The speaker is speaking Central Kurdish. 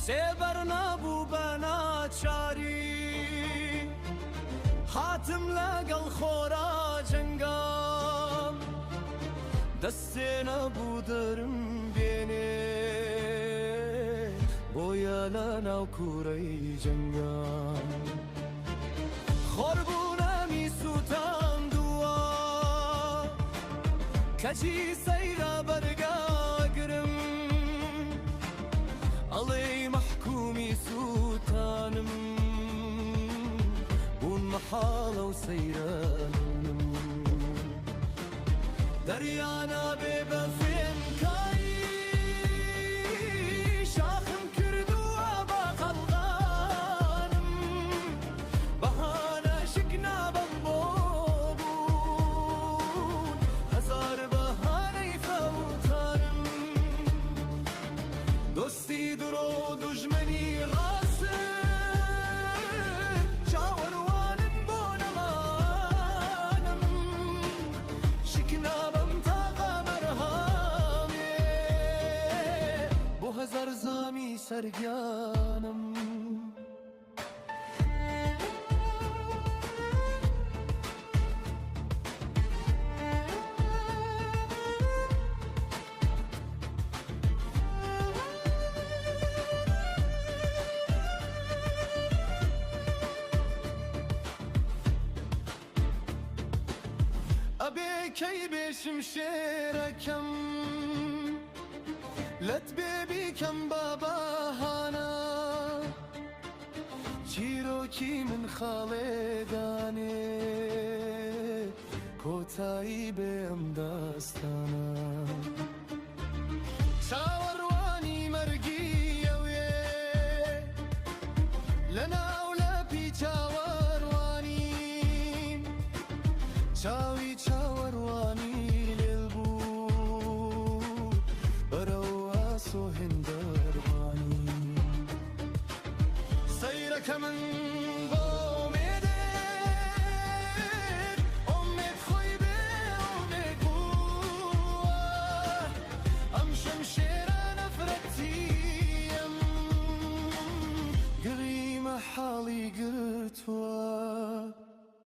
سێبەر نەبوو بە ناچاری هاتم لەگەڵ خۆرا جەنگام دەستێ نەبوو دەرم بێنێ بۆیە لە ناو کوورەی جەنگام خۆربوونەمی سوتاندووە کەچی سەیرە بەرگاگرم ئەڵێی مەحکومی سوتانم بوون مەحاڵە و سەیرانم دەریانە بێ بە فێنکایی شاخم کردووە بە قەڵغانم بەهانە شک نابم بۆ بوون هەزار بەهانەی فەوتانم دۆستی درۆ دوژمنی ڕاستن چاوەڕوانم بۆ نەمانم شک نابم تاقە بەرهامێ بۆ هەزار زامی سەرگیانم ئەبێ کەی بێشم شێرەکەم لەت بێ بیکەم بە بەهانە چیرۆکی من خاڵێدانێ کۆتایی بێ ئەم داستانە چاوەڕوانی مەرگی ئەوێ لەناو لەپی چاوەڕوانیم چاوی چاوەڕوانی لێل بوو بەرەو ئاسۆ هێندەڕوانی سەیرەکە من بۆ